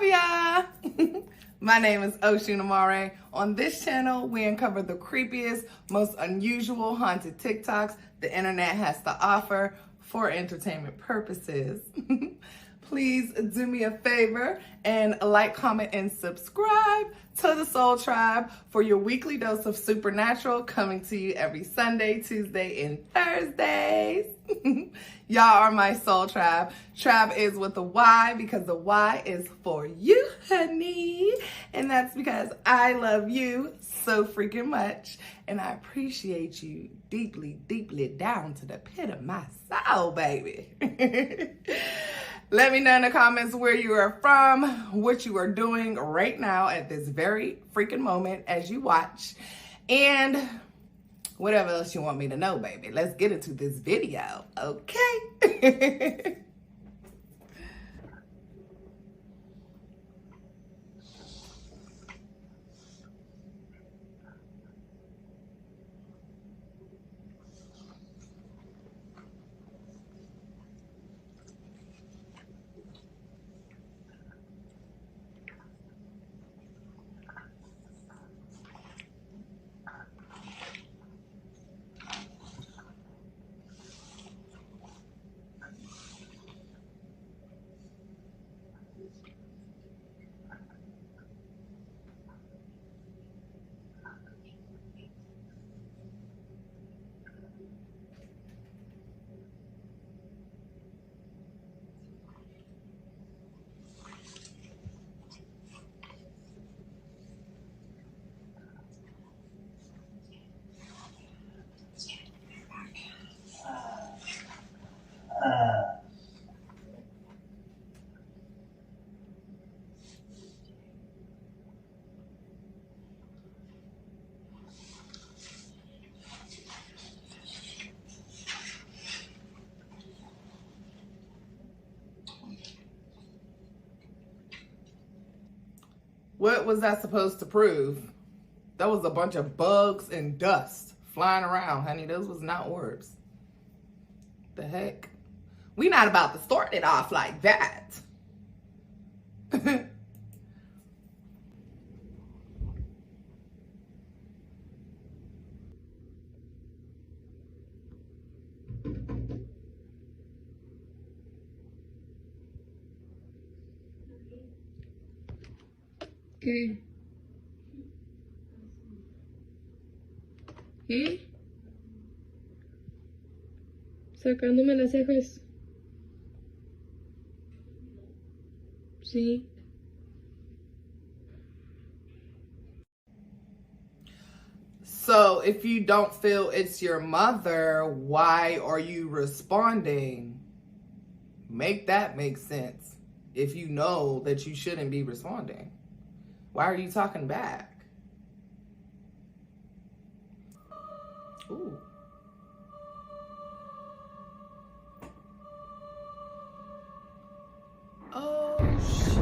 ya? My name is Oshun. On this channel, we uncover the creepiest, most unusual haunted TikToks the internet has to offer for entertainment purposes. Please do me a favor and like, comment, and subscribe to the Soul Tribe for your weekly dose of supernatural, coming to you every Sunday, Tuesday, and Thursdays. Y'all are my Soul Tribe. Tribe is with a Y because the Y is for you, honey. And that's because I love you so freaking much. And I appreciate you deeply, deeply down to the pit of my soul, baby. Let me know in the comments where you are from, what you are doing right now at this very freaking moment as you watch, and whatever else you want me to know, baby. Let's get into this video, okay? What was that supposed to prove? That was a bunch of bugs and dust flying around, honey. Those was not orbs. The heck? We not about to start it off like that. ¿Qué? ¿Eh? Sacándome las cejas. Sí. So if you don't feel it's your mother, why are you responding? Make that make sense. If you know that you shouldn't be responding, why are you talking back? Ooh. Oh, shit.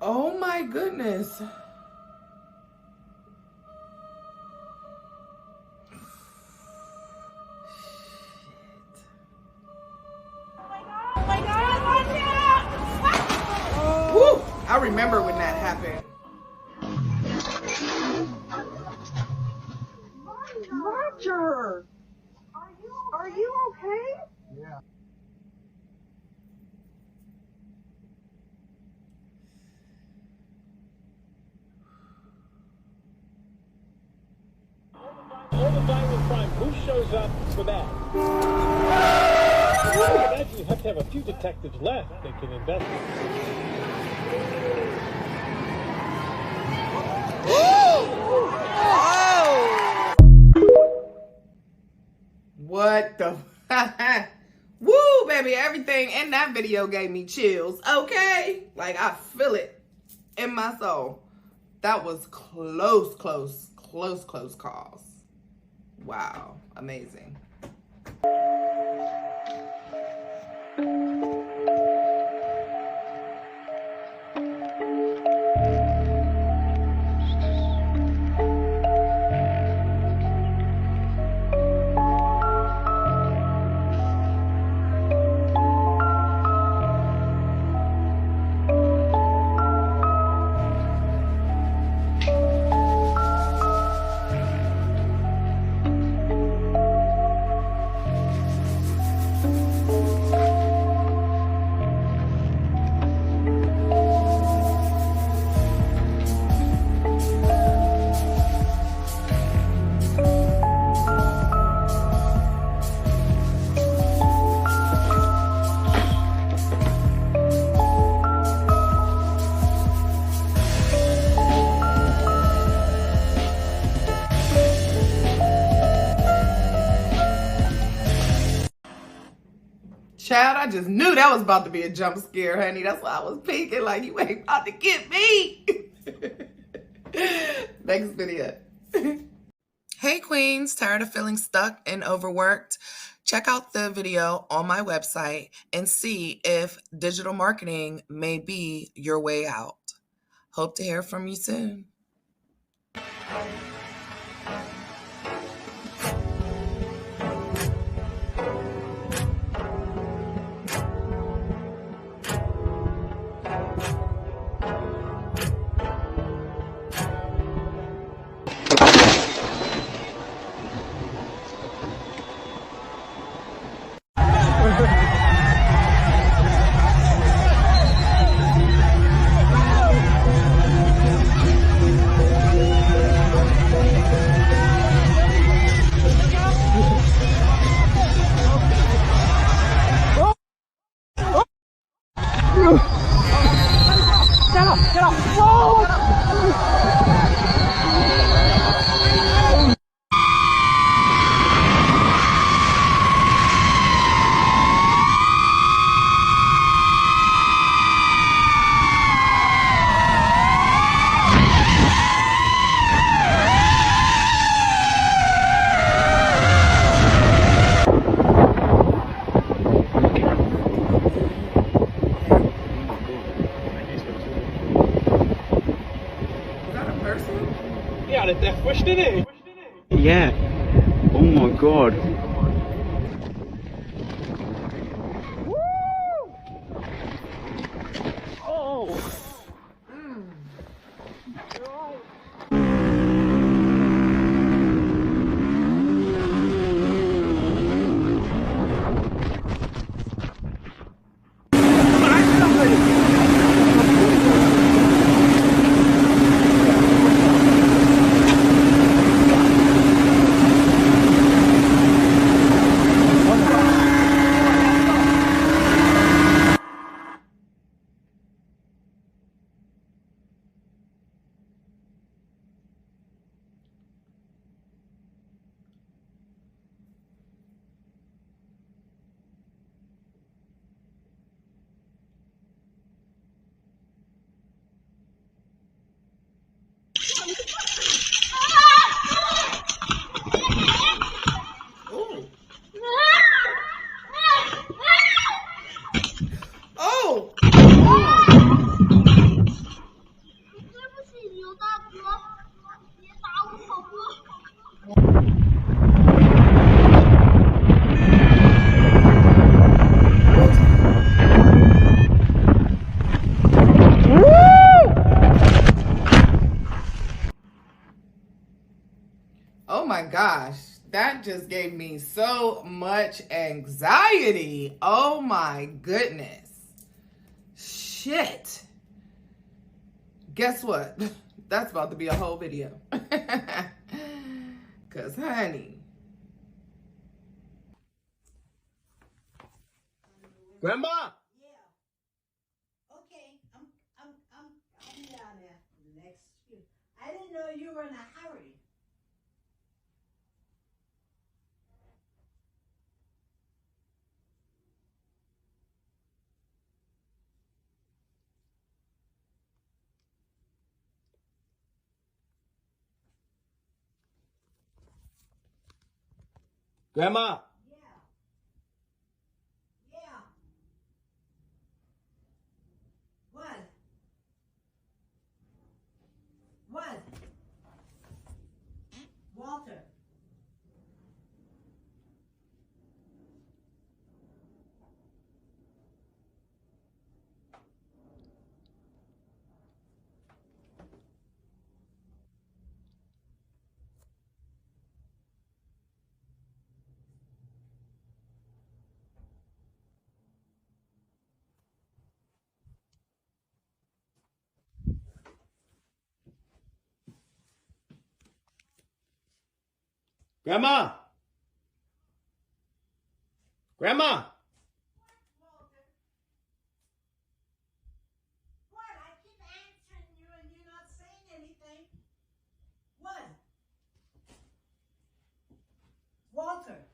Oh, my goodness. Woo! I remember when that happened. Roger! Are you okay? Yeah. All the violent crime, who shows up for that? I imagine you have to have a few detectives left that can investigate. What the? Woo, baby, everything in that video gave me chills, okay? Like, I feel it in my soul. That was close calls. Wow, amazing. Child, I just knew that was about to be a jump scare, honey. That's why I was peeking like, you ain't about to get me. Next video. Hey queens, tired of feeling stuck and overworked? Check out the video on my website and see if digital marketing may be your way out. Hope to hear from you soon. Yeah, that pushed it in. Yeah. Oh my god. Oh! Oh my gosh, that just gave me so much anxiety. Oh my goodness. Shit. Guess what? That's about to be a whole video. Cause honey. Grandma! Yeah. Okay, I'll be down there the next few. I didn't know you were in a hurry. Grandma! Yeah. Yeah. What? What? Walter. Grandma! Grandma! What? I keep answering you and you're not saying anything. What? Walter.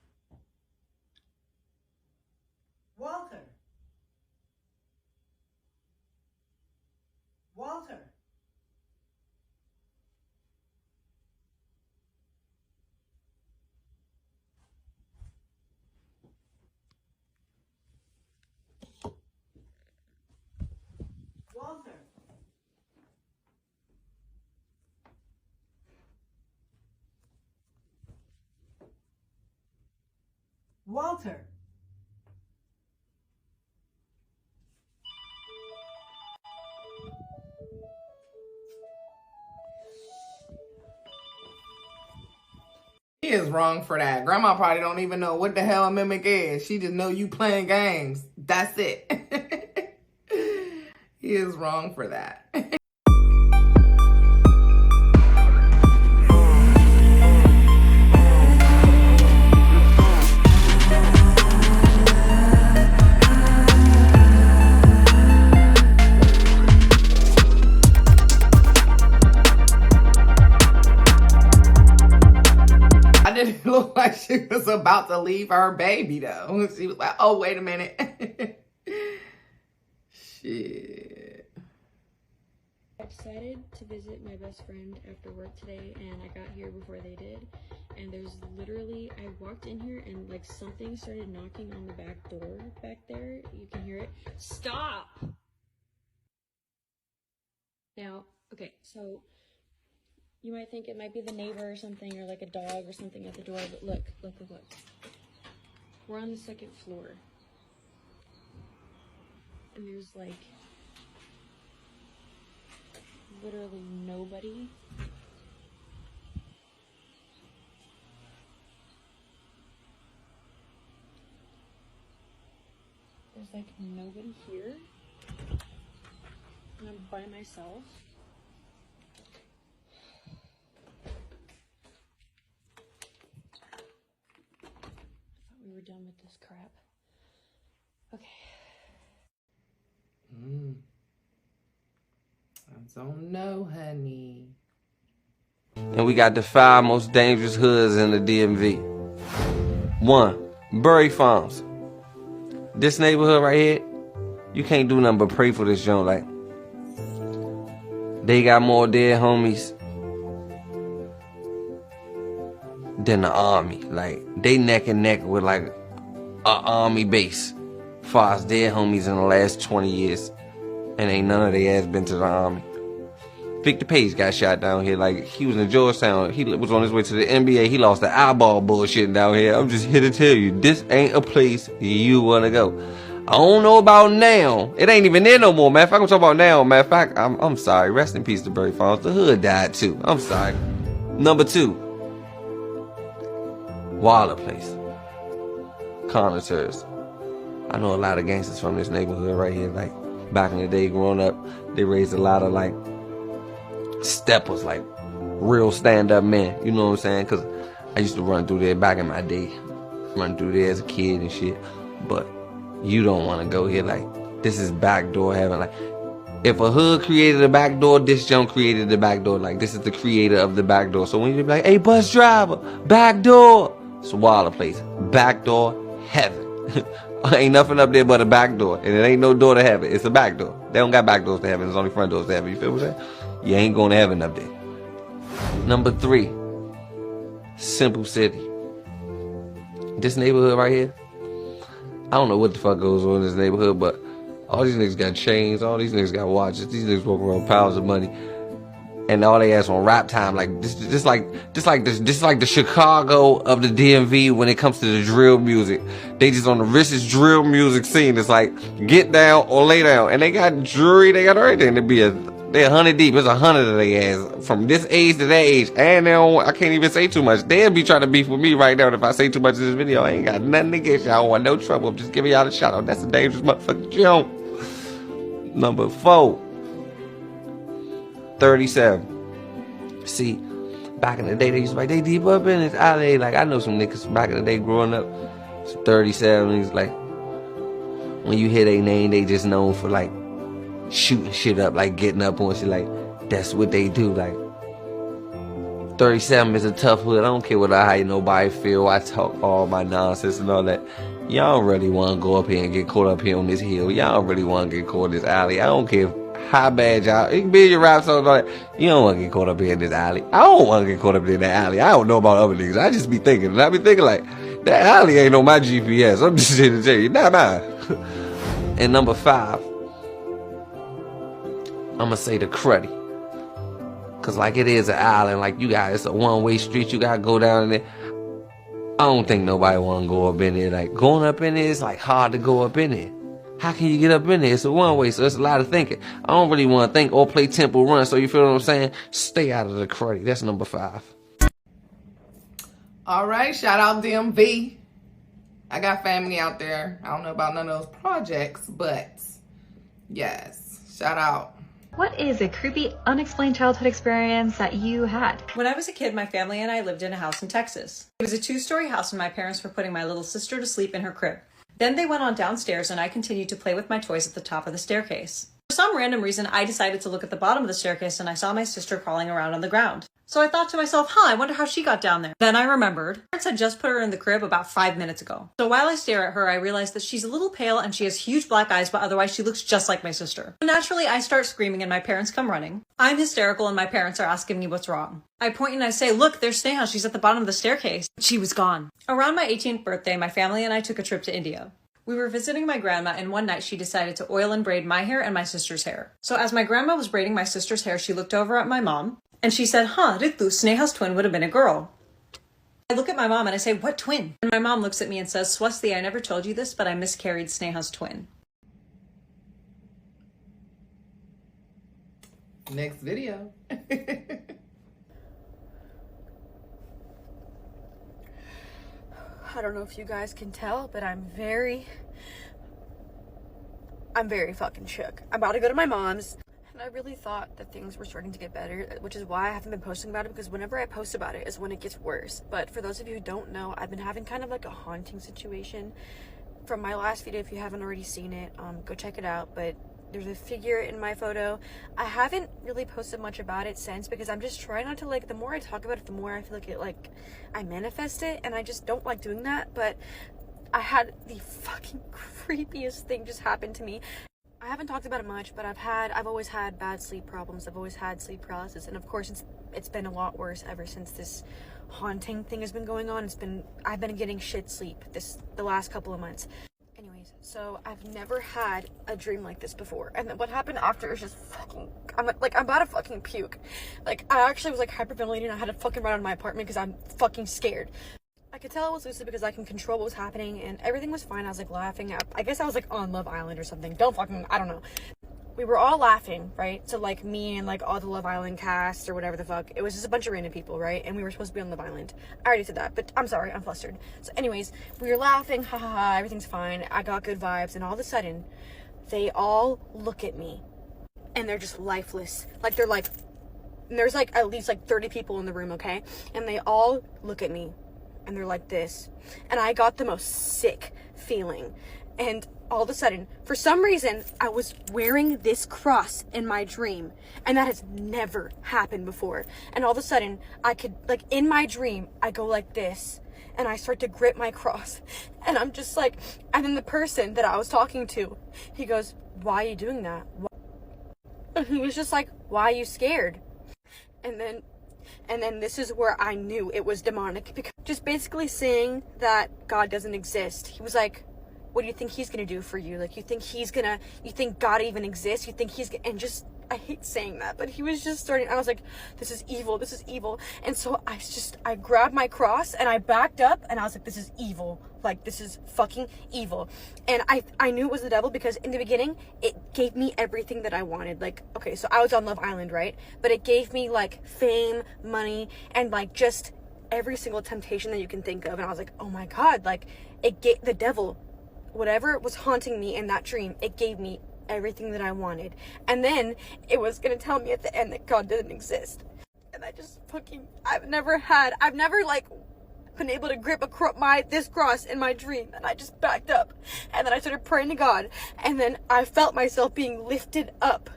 Walter. Walter. He is wrong for that. Grandma probably don't even know what the hell a mimic is. She just know you playing games. That's it. He is wrong for that. Didn't look like she was about to leave her baby though. She was like, oh, wait a minute. Shit. I decided to visit my best friend after work today, and I got here before they did. And there's literally, I walked in here and like something started knocking on the back door back there. You can hear it. Stop! Now, okay, so you might think it might be the neighbor or something, or like a dog or something at the door, but look. We're on the second floor. And there's like literally nobody. There's like nobody here. And I'm by myself. We're done with this crap. Okay. I don't know, honey. And we got the 5 most dangerous hoods in the DMV. 1, Bury Farms. This neighborhood right here, you can't do nothing but pray for this joint. Like, they got more dead homies than the army. Like, they neck and neck with like a army base far as dead homies in the last 20 years. And ain't none of their ass been to the army. Victor Page got shot down here. Like, he was in Georgetown. He was on his way to the NBA. He lost the eyeball bullshit down here. I'm just here to tell you, this ain't a place you wanna go. I don't know about now. It ain't even there no more. Matter of fact, I'm talking about now. Matter of fact, I'm sorry. Rest in peace to Bury Farms. The hood died too. I'm sorry. Number 2, Waller Place. Connoisseurs. I know a lot of gangsters from this neighborhood right here. Like, back in the day growing up, they raised a lot of like steppers, like real stand-up men. You know what I'm saying? Because I used to run through there back in my day. Run through there as a kid and shit. But you don't want to go here. Like, this is backdoor heaven. Like, if a hood created a backdoor, this junk created the backdoor. Like, this is the creator of the backdoor. So when you be like, hey, bus driver, backdoor, it's Waller Place. Backdoor heaven. Ain't nothing up there but a back door. And it ain't no door to heaven. It's a back door. They don't got back doors to heaven. There's only front doors to heaven. You feel what I'm saying? You ain't going to heaven up there. Number 3, Simple City. This neighborhood right here, I don't know what the fuck goes on in this neighborhood, but all these niggas got chains. All these niggas got watches. These niggas walk around with piles of money. And all they ass on rap time, like this like the Chicago of the DMV when it comes to the drill music. They just on the richest drill music scene. It's like get down or lay down, and they got jewelry, they got everything. They 100 deep. It's 100 of they ass from this age to that age, and they don't. I can't even say too much. They'll be trying to beef with me right now. And if I say too much in this video, I ain't got nothing against y'all. I don't want no trouble. I'm just giving y'all a shout out. That's a dangerous motherfucking joke. Number 4. 37. See, back in the day, they used to be like, they deep up in this alley. Like, I know some niggas back in the day growing up, some 37s, like, when you hear their name, they just known for, like, shooting shit up, like, getting up on shit, like, that's what they do, like. 37 is a tough hood. I don't care what how nobody feel. I talk all my nonsense and all that. Y'all don't really want to go up here and get caught up here on this hill. Y'all don't really want to get caught in this alley. I don't care how bad y'all, it can be in your rap songs and all that. You don't want to get caught up here in this alley. I don't want to get caught up in that alley. I don't know about other niggas. I just be thinking. And I be thinking like, that alley ain't on my GPS. I'm just here to tell you, not mine. And number 5, I'ma say the cruddy. Cause like it is an island, like you got, it's a one-way street, you gotta go down in there. I don't think nobody want to go up in there. Like, going up in there is like hard to go up in there. How can you get up in there? It's a one way, so it's a lot of thinking. I don't really want to think or play Temple Run, so you feel what I'm saying? Stay out of the cruddy. That's number 5. All right, shout out DMV. I got family out there. I don't know about none of those projects, but yes, shout out. What is a creepy, unexplained childhood experience that you had? When I was a kid, my family and I lived in a house in Texas. It was a 2-story house and my parents were putting my little sister to sleep in her crib. Then they went on downstairs and I continued to play with my toys at the top of the staircase. For some random reason, I decided to look at the bottom of the staircase and I saw my sister crawling around on the ground. So I thought to myself, I wonder how she got down there. Then I remembered, parents had just put her in the crib about 5 minutes ago. So while I stare at her, I realize that she's a little pale and she has huge black eyes, but otherwise she looks just like my sister. So naturally, I start screaming and my parents come running. I'm hysterical and my parents are asking me what's wrong. I point and I say, look, there's Sneha. She's at the bottom of the staircase. She was gone. Around my 18th birthday, my family and I took a trip to India. We were visiting my grandma and one night she decided to oil and braid my hair and my sister's hair. So as my grandma was braiding my sister's hair, she looked over at my mom and she said, Ritu, Sneha's twin would have been a girl. I look at my mom and I say, what twin? And my mom looks at me and says, Swasti, I never told you this, but I miscarried Sneha's twin. Next video. I don't know if you guys can tell, but I'm very fucking shook. I'm about to go to my mom's, and I really thought that things were starting to get better, which is why I haven't been posting about it, because whenever I post about it is when it gets worse. But for those of you who don't know, I've been having kind of like a haunting situation. From my last video, if you haven't already seen it, go check it out. But there's a figure in my photo. I haven't really posted much about it since, because I'm just trying not to, like, the more I talk about it, the more I feel like it, like, I manifest it, and I just don't like doing that. But I had the fucking creepiest thing just happen to me. I haven't talked about it much, but I've always had bad sleep problems. I've always had sleep paralysis, and of course it's been a lot worse ever since this haunting thing has been going on. I've been getting shit sleep the last couple of months. Anyways, so I've never had a dream like this before, and then what happened after is just fucking, I'm about to fucking puke. Like, I actually was like hyperventilating, and I had to fucking run out of my apartment because I'm fucking scared. I could tell it was lucid because I can control what was happening, and everything was fine. I was like laughing. I guess I was like on Love Island or something. I don't know. We were all laughing, right? So like me and like all the Love Island cast or whatever the fuck. It was just a bunch of random people, right? And we were supposed to be on Love Island. I already said that, but I'm sorry, I'm flustered. So anyways, we were laughing, ha ha ha, everything's fine. I got good vibes, and all of a sudden, they all look at me, and they're just lifeless. Like, they're like, there's like at least like 30 people in the room, okay? And they all look at me, and they're like this. And I got the most sick feeling. And all of a sudden, for some reason, I was wearing this cross in my dream. And that has never happened before. And all of a sudden, I could, like, in my dream, I go like this. And I start to grip my cross. And I'm just like, and then the person that I was talking to, he goes, why are you doing that? And he was just like, why are you scared? And then this is where I knew it was demonic, because just basically saying that God doesn't exist. He was like, what do you think he's gonna do for you? Like, you think God even exists? You think and just, I hate saying that, but he was just starting, I was like, this is evil. And so I grabbed my cross and I backed up and I was like, this is evil. Like, this is fucking evil. And I knew it was the devil, because in the beginning, it gave me everything that I wanted. Like, okay, so I was on Love Island, right? But it gave me like fame, money, and like just every single temptation that you can think of. And I was like, oh my God, like, it gave the devil, whatever was haunting me in that dream, it gave me everything that I wanted. And then it was gonna tell me at the end that God didn't exist. And I just fucking, I've never like been able to grip this cross in my dream. And I just backed up, and then I started praying to God, and then I felt myself being lifted up,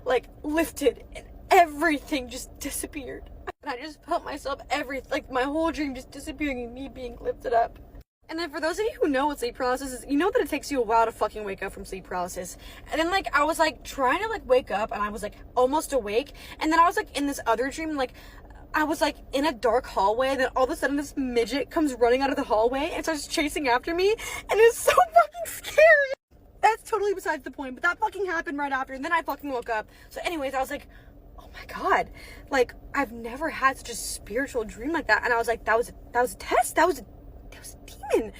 like lifted, and everything just disappeared. And I just felt myself, like my whole dream just disappearing and me being lifted up. And then for those of you who know what sleep paralysis is, you know that it takes you a while to fucking wake up from sleep paralysis. And then, like, I was, like, trying to, like, wake up, and I was, like, almost awake. And then I was, like, in this other dream, like, I was, like, in a dark hallway, and then all of a sudden this midget comes running out of the hallway and starts chasing after me. And it's so fucking scary. That's totally besides the point, but that fucking happened right after, and then I fucking woke up. So anyways, I was like, oh my God. Like, I've never had such a spiritual dream like that. And I was like, that was a test. That was it was a demon.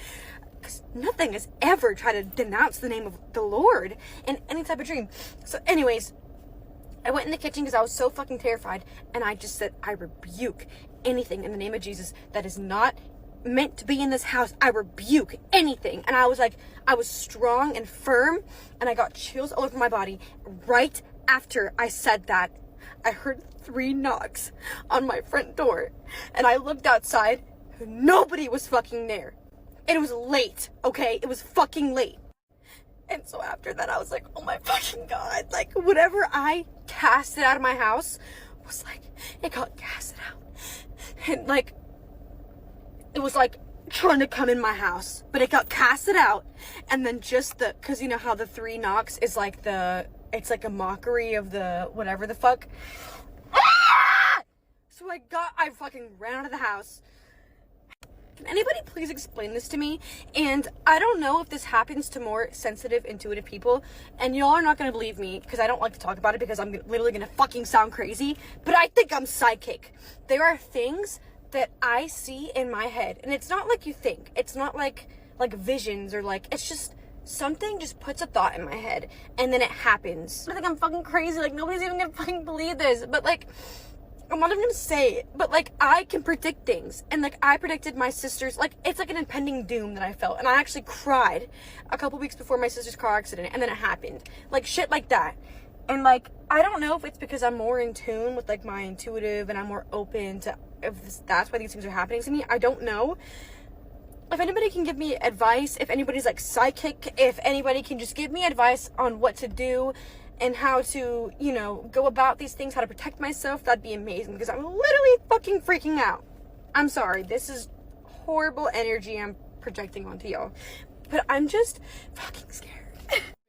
Because nothing has ever tried to denounce the name of the Lord in any type of dream. So anyways, I went in the kitchen because I was so fucking terrified, and I just said, I rebuke anything in the name of Jesus that is not meant to be in this house. I rebuke anything. And I was like, I was strong and firm, and I got chills all over my body. Right after I said that, I heard 3 knocks on my front door, and I looked outside. Nobody was fucking there. And it was late, okay? It was fucking late. And so after that, I was like, oh my fucking God. Like, whatever I casted out of my house was like, it got casted out. And like, it was like trying to come in my house, but it got casted out. And then just cause you know how the 3 knocks is like it's like a mockery of the whatever the fuck. Ah! So I fucking ran out of the house. Can anybody please explain this to me? And I don't know if this happens to more sensitive, intuitive people, and y'all are not gonna believe me because I don't like to talk about it because I'm literally gonna fucking sound crazy, but I think I'm psychic. There are things that I see in my head, and it's not like you think. It's not like visions or like, it's just something just puts a thought in my head and then it happens. I think I'm fucking crazy, like nobody's even gonna fucking believe this, but like, I'm not even gonna say it, but like I can predict things, and like I predicted my sister's, like it's like an impending doom that I felt, and I actually cried a couple weeks before my sister's car accident, and then it happened, like shit like that. And like I don't know if it's because I'm more in tune with like my intuitive and I'm more open to that's why these things are happening to me. I don't know. If anybody can give me advice, if anybody's like psychic, if anybody can just give me advice on what to do and how to, you know, go about these things, how to protect myself, that'd be amazing, because I'm literally fucking freaking out. I'm sorry, this is horrible energy I'm projecting onto y'all, but I'm just fucking scared.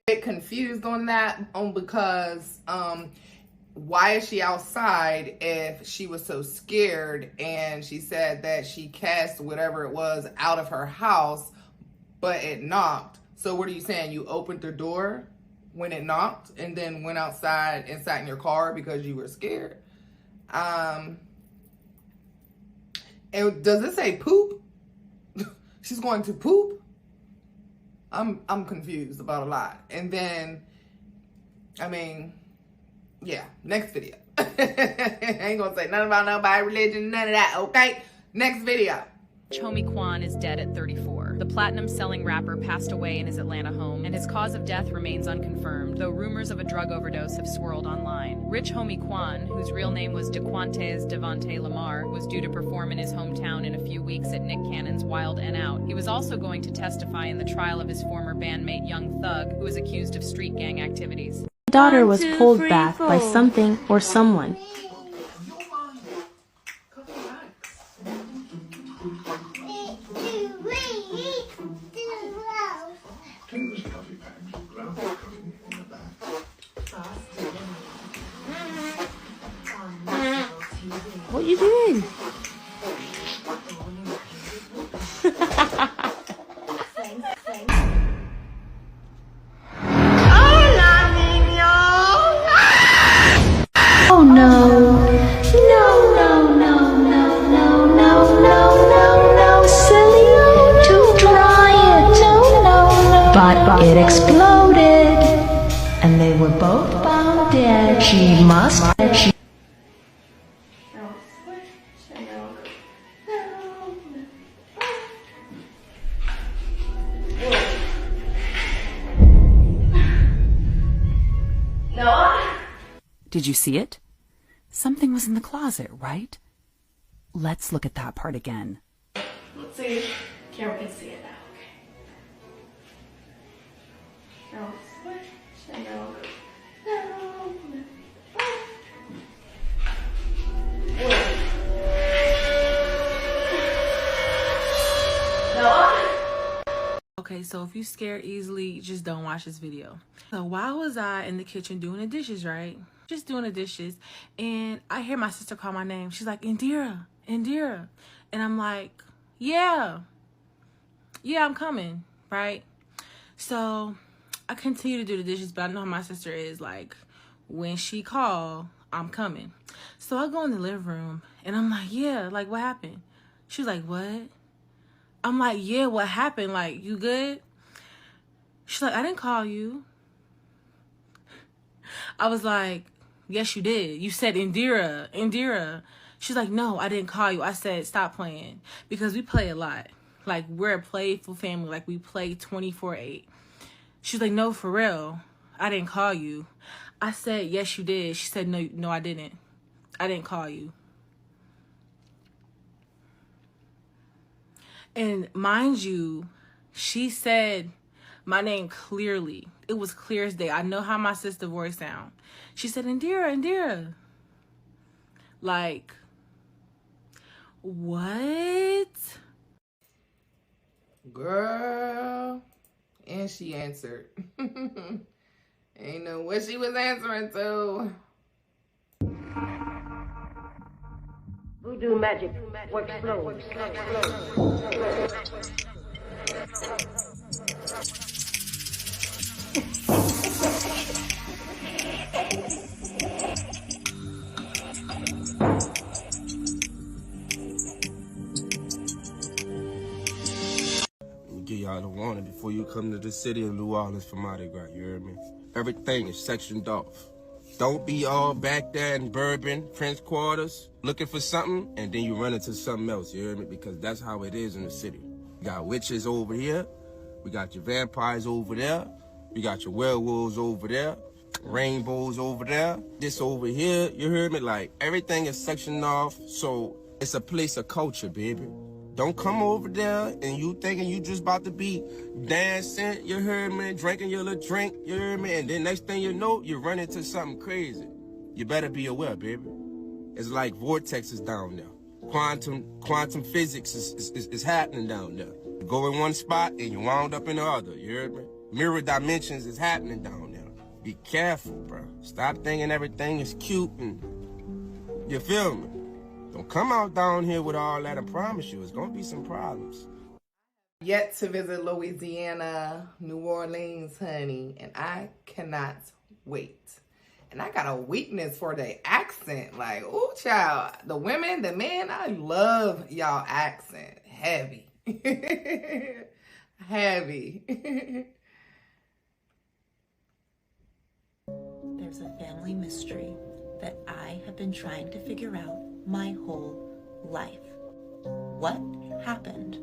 Bit confused on that, because why is she outside if she was so scared? And she said that she cast whatever it was out of her house, but it knocked. So what are you saying? You opened the door when it knocked and then went outside and sat in your car because you were scared? And does it say poop? She's going to poop? I'm confused about a lot. And then, I mean, yeah, next video. I ain't gonna say nothing about nobody, religion, none of that, okay? Next video. Homie Quan is dead at 34. The platinum-selling rapper passed away in his Atlanta home, and his cause of death remains unconfirmed, though rumors of a drug overdose have swirled online. Rich Homie Quan, whose real name was DeQuantes Devontae Lamar, was due to perform in his hometown in a few weeks at Nick Cannon's Wild N Out. He was also going to testify in the trial of his former bandmate Young Thug, who was accused of street gang activities. My daughter was pulled back by something or someone. What you doing? Oh no. No, no, no, no, no, no, no, no, no, silly, to dry it. No, no, no. But it exploded, and they were both found dead. She must have. Did you see it? Something was in the closet, right? Let's look at that part again. Let's see if camera can see it now. Okay. Now switch and now Okay, so if you scared easily, just don't watch this video. So why was I in the kitchen doing the dishes, right? Just doing the dishes, and I hear my sister call my name. She's like, Indira, Indira. And I'm like, yeah, I'm coming, right? So I continue to do the dishes, but I know how my sister is. Like, when she call, I'm coming. So I go in the living room, and I'm like, yeah, like, what happened? She's like, what? I'm like, yeah, what happened? Like, you good? She's like, I didn't call you. I was like, yes, you did. You said Indira. She's like, no, I didn't call you. I said, stop playing. Because we play a lot. Like, we're a playful family. Like, we play 24/8. She's like, no, for real. I didn't call you. I said, yes, you did. She said, no, I didn't. I didn't call you. And mind you, she said my name clearly. It was clear as day. I know how my sister's voice sound. She said, Indira. Like, what? Girl. And she answered. Ain't know what she was answering to. Voodoo magic works slow. Give y'all the warning before you come to the city of New Orleans for Mardi Gras, you heard me? Everything is sectioned off. Don't be all back there in Bourbon, French Quarters, looking for something, and then you run into something else, you heard me? Because that's how it is in the city. We got witches over here, we got your vampires over there, we got your werewolves over there, rainbows over there, this over here, you heard me? Like, everything is sectioned off, so it's a place of culture, baby. Don't come over there and you thinking you just about to be dancing, you heard me, drinking your little drink, you heard me, and then next thing you know, you run into something crazy. You better be aware, baby. It's like vortexes down there. Quantum physics is happening down there. You go in one spot and you wound up in the other, you heard me? Mirror dimensions is happening down there. Be careful, bro. Stop thinking everything is cute and, you feel me? Don't come out down here with all that, I promise you. It's gonna be some problems. Yet to visit Louisiana, New Orleans, honey, and I cannot wait. And I got a weakness for the accent. Like, ooh, child, the women, the men, I love y'all accent. Heavy. Heavy. There's a family mystery that I have been trying to figure out my whole life. What happened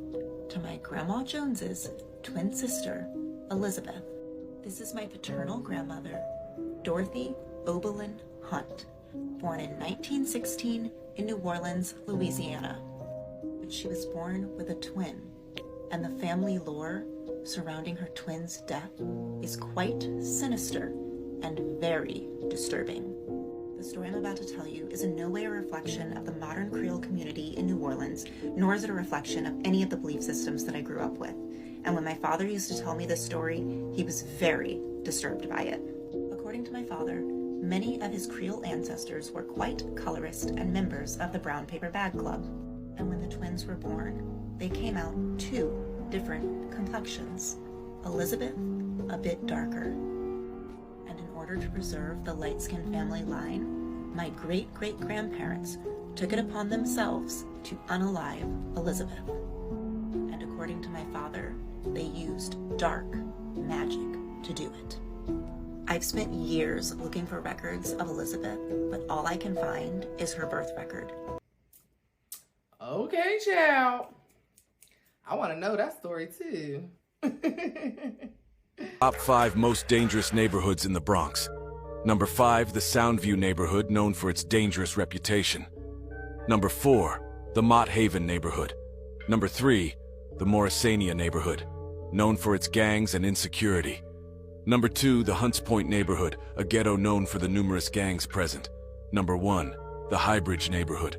to my Grandma Jones's twin sister, Elizabeth? This is my paternal grandmother, Dorothy Oberlin Hunt, born in 1916 in New Orleans, Louisiana. But she was born with a twin, and the family lore surrounding her twin's death is quite sinister and very disturbing. The story I'm about to tell you is in no way a reflection of the modern Creole community in New Orleans, nor is it a reflection of any of the belief systems that I grew up with. And when my father used to tell me this story, he was very disturbed by it. According to my father, many of his Creole ancestors were quite colorist and members of the Brown Paper Bag Club. And when the twins were born, they came out two different complexions. Elizabeth, a bit darker. And in order to preserve the light-skinned family line, my great-great-grandparents took it upon themselves to unalive Elizabeth. And according to my father, they used dark magic to do it. I've spent years looking for records of Elizabeth, but all I can find is her birth record. Okay, child. I want to know that story too. Top 5 most dangerous neighborhoods in the Bronx. Number 5, the Soundview neighborhood, known for its dangerous reputation. Number 4, the Mott Haven neighborhood. Number 3, the Morrisania neighborhood, known for its gangs and insecurity. Number 2, the Hunts Point neighborhood, a ghetto known for the numerous gangs present. Number 1, the Highbridge neighborhood.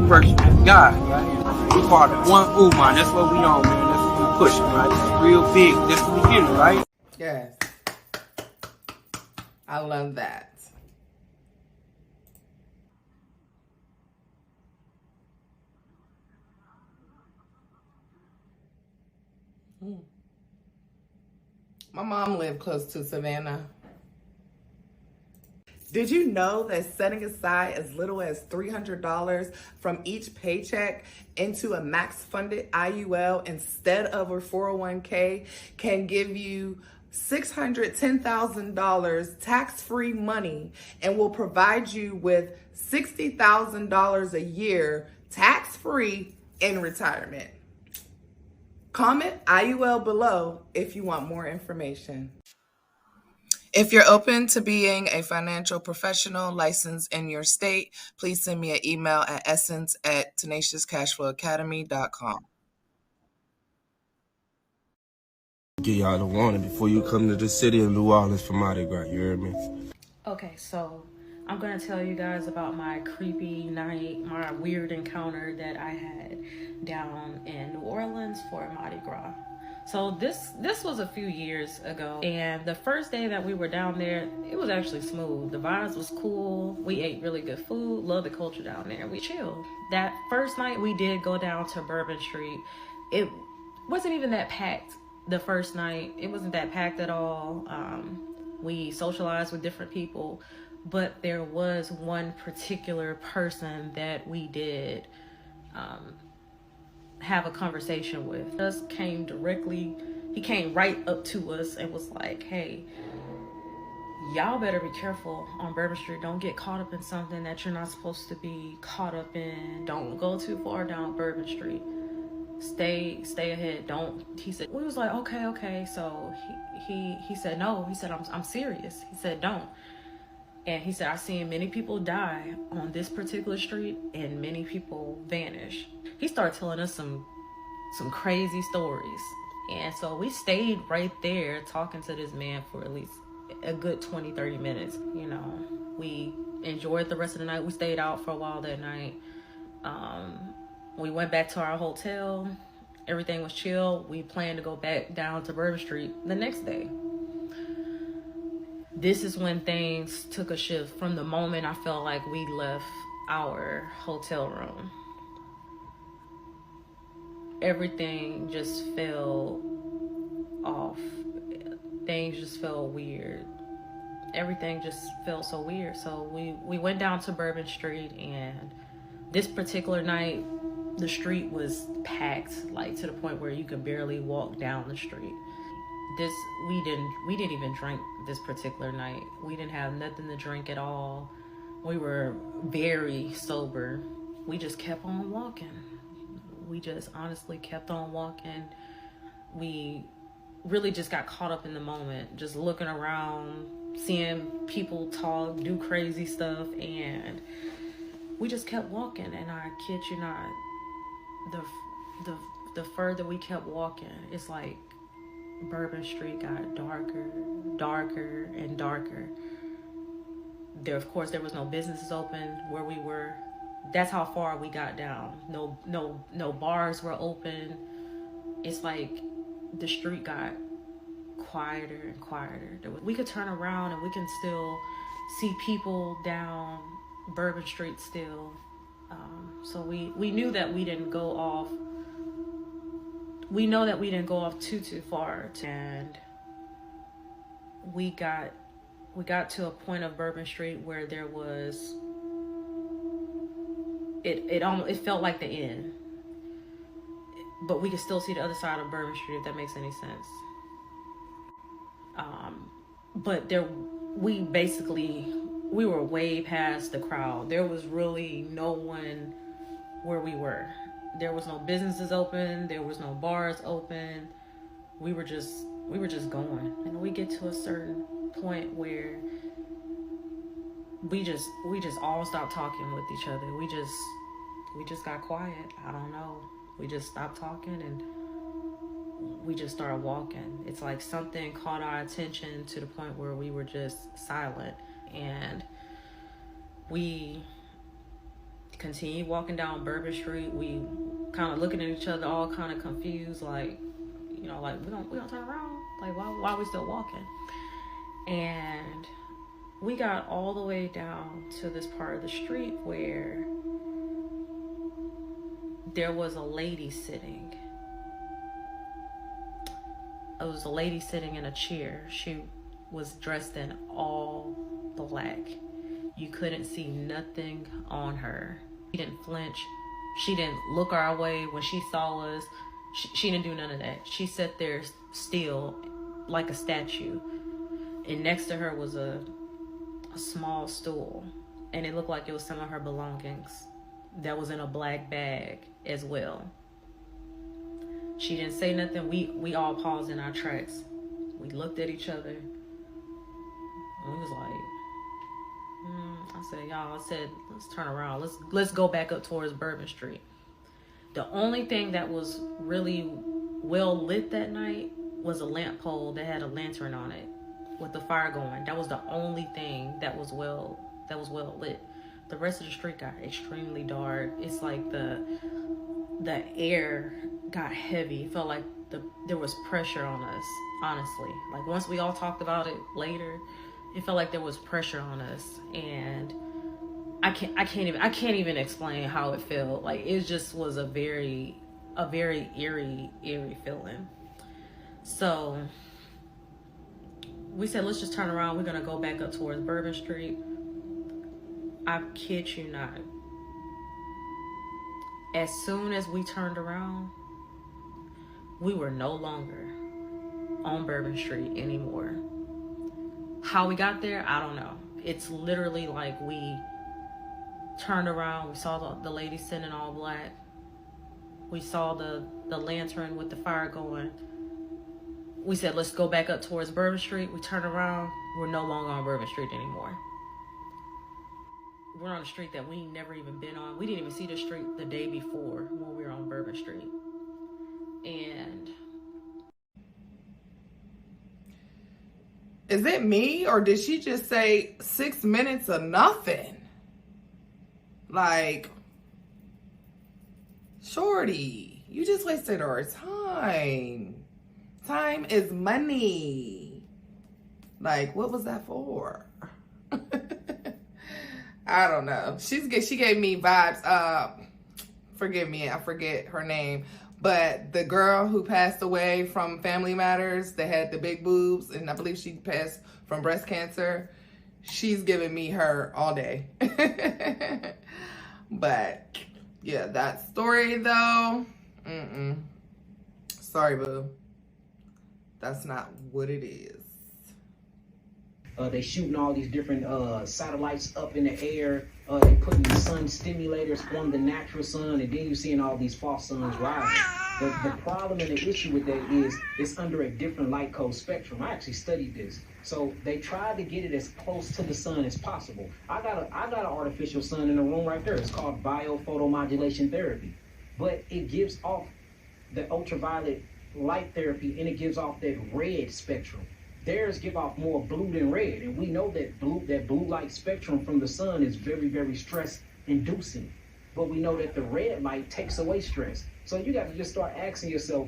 First, God, right? We part of one ooh, man. That's what we on, man. That's what we pushing, right? It's real big. That's the beginning, right? Yes. I love that. My mom lived close to Savannah. Did you know that setting aside as little as $300 from each paycheck into a max-funded IUL instead of a 401k can give you $610,000 tax-free money and will provide you with $60,000 a year tax-free in retirement? Comment IUL below if you want more information. If you're open to being a financial professional licensed in your state, please send me an email at essence@tenaciouscashflowacademy.com. Get y'all the warning before you come to the city of New Orleans for Mardi Gras, you heard me? Okay, so I'm gonna tell you guys about my creepy night, my weird encounter that I had down in New Orleans for Mardi Gras. So this was a few years ago, and the first day that we were down there, it was actually smooth. The vibes was cool. We ate really good food. Love the culture down there. We chilled. That first night we did go down to Bourbon Street. It wasn't even that packed. The first night, it wasn't that packed at all. We socialized with different people, but there was one particular person that we did have a conversation with. He came right up to us and was like, hey, y'all better be careful on Bourbon Street. Don't get caught up in something that you're not supposed to be caught up in. Don't go too far down Bourbon Street. Stay ahead. Don't. He said, we was like, okay. So he said, no. He said, I'm serious. He said, don't. And he said, I've seen many people die on this particular street and many people vanish. He started telling us some crazy stories. And so we stayed right there talking to this man for at least a good 20-30 minutes. You know, we enjoyed the rest of the night. We stayed out for a while that night. We went back to our hotel. Everything was chill. We planned to go back down to Bourbon Street the next day. This is when things took a shift from the moment I felt like we left our hotel room. Everything just fell off. Things just felt weird. Everything just felt so weird. So we went down to Bourbon Street, and this particular night, the street was packed, like to the point where you could barely walk down the street. We didn't even drink this particular night. We didn't have nothing to drink at all. We were very sober. We just kept on walking. We just honestly kept on walking. We really just got caught up in the moment, just looking around, seeing people talk, do crazy stuff, and we just kept walking. And I kid you not, the further we kept walking, it's like Bourbon Street got darker and darker. Of course, there was no businesses open where we were. That's how far we got down. No bars were open. It's like the street got quieter and quieter. We could turn around and we can still see people down Bourbon Street still. So we knew that we didn't go off. We know that we didn't go off too far, and we got to a point of Bourbon Street where there was it felt like the end, but we could still see the other side of Bourbon Street, if that makes any sense. But we were way past the crowd. There was really no one where we were. There was no businesses open. There was no bars open. We were just going. And we get to a certain point where we just all stopped talking with each other. We just got quiet. I don't know. We just stopped talking and we just started walking. It's like something caught our attention to the point where we were just silent, and we continued walking down Bourbon Street. We kind of looking at each other, all kind of confused, like, you know, like we don't turn around. Like, why are we still walking? And we got all the way down to this part of the street where there was a lady sitting. It was a lady sitting in a chair. She was dressed in all black. You couldn't see nothing on her. She didn't flinch. She didn't look our way when she saw us. She didn't do none of that. She sat there still like a statue. And next to her was a small stool. And it looked like it was some of her belongings that was in a black bag as well. She didn't say nothing. We all paused in our tracks. We looked at each other. And we was like, I said, y'all, let's turn around. Let's go back up towards Bourbon Street. The only thing that was really well lit that night was a lamp pole that had a lantern on it with the fire going. That was the only thing that was well lit. The rest of the street got extremely dark. It's like the air got heavy. It felt like there was pressure on us, honestly. Like once we all talked about it later, it felt like there was pressure on us, and I can't even explain how it felt. Like it just was a very eerie feeling. So we said, let's just turn around. We're gonna go back up towards Bourbon Street. I kid you not. As soon as we turned around, we were no longer on Bourbon Street anymore. How we got there, I don't know. It's literally like we turned around, we saw the lady sitting in all black. We saw the lantern with the fire going. We said, let's go back up towards Bourbon Street. We turned around, we're no longer on Bourbon Street anymore. We're on a street that we never even been on. We didn't even see the street the day before when we were on Bourbon Street. And is it me, or did she just say 6 minutes of nothing? Like, shorty, you just wasted our time. Time is money. Like, what was that for? I don't know. She gave me vibes. Forgive me, I forget her name. But the girl who passed away from Family Matters, that had the big boobs, and I believe she passed from breast cancer, she's giving me her all day. But yeah, that story though, sorry boo, that's not what it is. They shooting all these different satellites up in the air. They putting the sun stimulators on the natural sun, and then you're seeing all these false suns rising. The problem and the issue with that is it's under a different light code spectrum. I actually studied this. So they tried to get it as close to the sun as possible. I got an artificial sun in the room right there. It's called biophotomodulation therapy. But it gives off the ultraviolet light therapy, and it gives off that red spectrum. Theirs give off more blue than red, and we know that blue light spectrum from the sun is very, very stress inducing. But we know that the red light takes away stress. So you got to just start asking yourself,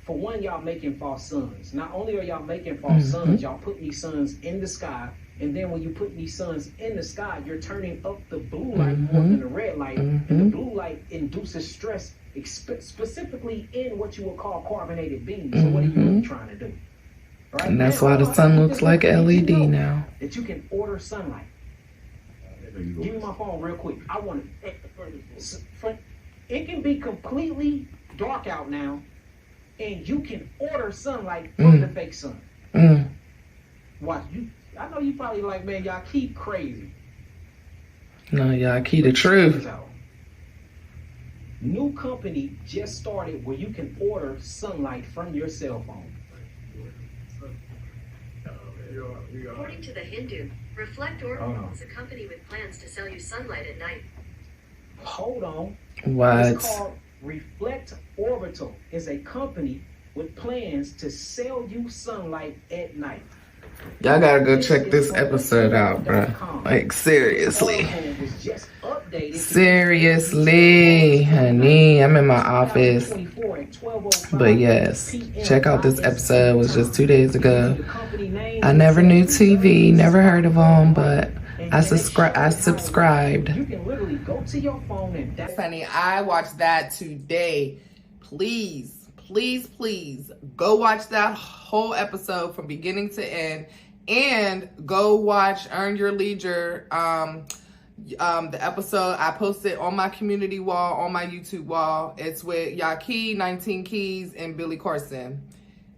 for one, y'all making false suns. Not only are y'all making false suns, y'all putting these suns in the sky, and then when you put these suns in the sky, you're turning up the blue light more than the red light, and the blue light induces stress specifically in what you would call carbonated beans. So what are you really trying to do? Right? And that's why the sun looks like LED now. That you can order sunlight. Give me my phone real quick. I want it. It can be completely dark out now, and you can order sunlight from the fake sun. Watch you. I know you probably like, man, y'all keep crazy. No, y'all keep the truth. New company just started where you can order sunlight from your cell phone. According to the Hindu, Reflect Orbital is a company with plans to sell you sunlight at night. Hold on. What? It's called Reflect Orbital. Is a company with plans to sell you sunlight at night. Y'all gotta go check this episode out, bro. Like, seriously. Seriously, honey. I'm in my office. But yes, check out this episode. It was just 2 days ago. I never knew TV, never heard of them, but I subscribed. Honey, I watched that today. Please, please, please go watch that whole episode from beginning to end. And go watch Earn Your Leisure. The episode I posted on my community wall, on my YouTube wall. It's with Yaki, 19 Keys, and Billy Corson.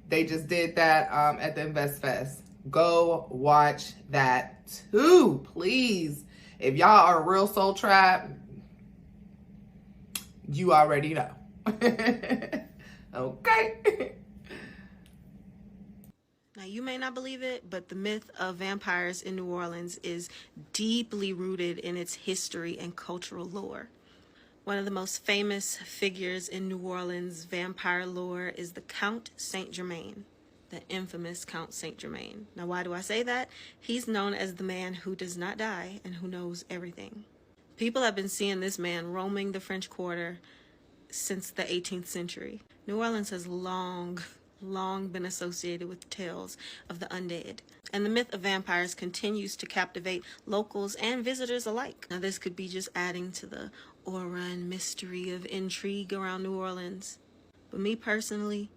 They just did that at the Invest Fest. Go watch that too, please. If y'all are a real soul tribe, you already know. Okay. Now, you may not believe it, but the myth of vampires in New Orleans is deeply rooted in its history and cultural lore. One of the most famous figures in New Orleans vampire lore is the Count Saint-Germain, the infamous Count Saint-Germain. Now, why do I say that? He's known as the man who does not die and who knows everything. People have been seeing this man roaming the French Quarter since the 18th century. New Orleans has long been associated with tales of the undead, and the myth of vampires continues to captivate locals and visitors alike. Now, this could be just adding to the aura and mystery of intrigue around New Orleans, but me personally,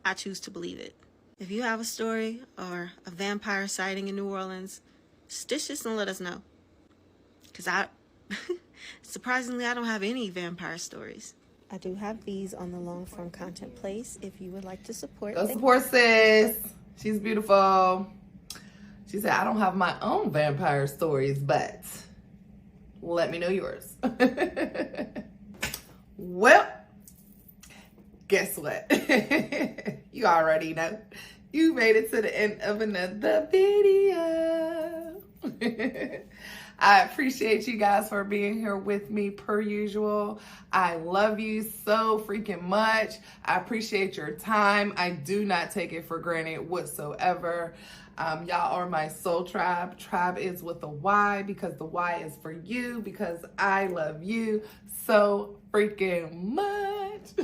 I choose to believe it. If you have a story or a vampire sighting in New Orleans, stitch this and let us know, because surprisingly, I don't have any vampire stories. I do have these on the long form content place if you would like to support. Go support sis. She's beautiful. She said, I don't have my own vampire stories, but let me know yours. Well, guess what? You already know. You made it to the end of another video. I appreciate you guys for being here with me per usual. I love you so freaking much. I appreciate your time. I do not take it for granted whatsoever. Y'all are my soul tribe. Tribe is with a Y because the Y is for you, because I love you so freaking much.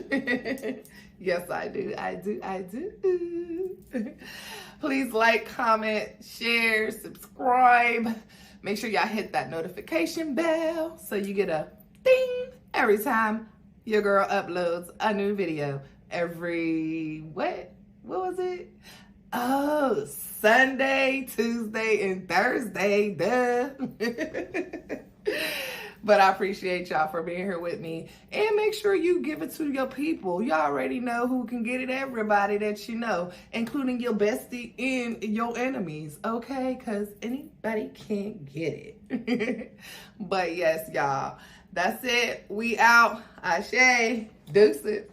Yes, I do. I do. Please like, comment, share, subscribe. Make sure y'all hit that notification bell so you get a ding every time your girl uploads a new video. Every, what was it? Oh, Sunday, Tuesday, and Thursday, duh. But I appreciate y'all for being here with me. And make sure you give it to your people. You already know who can get it, everybody that you know, including your bestie and your enemies, okay? Because anybody can get it. But yes, y'all, that's it. We out. Ashe. Deuces.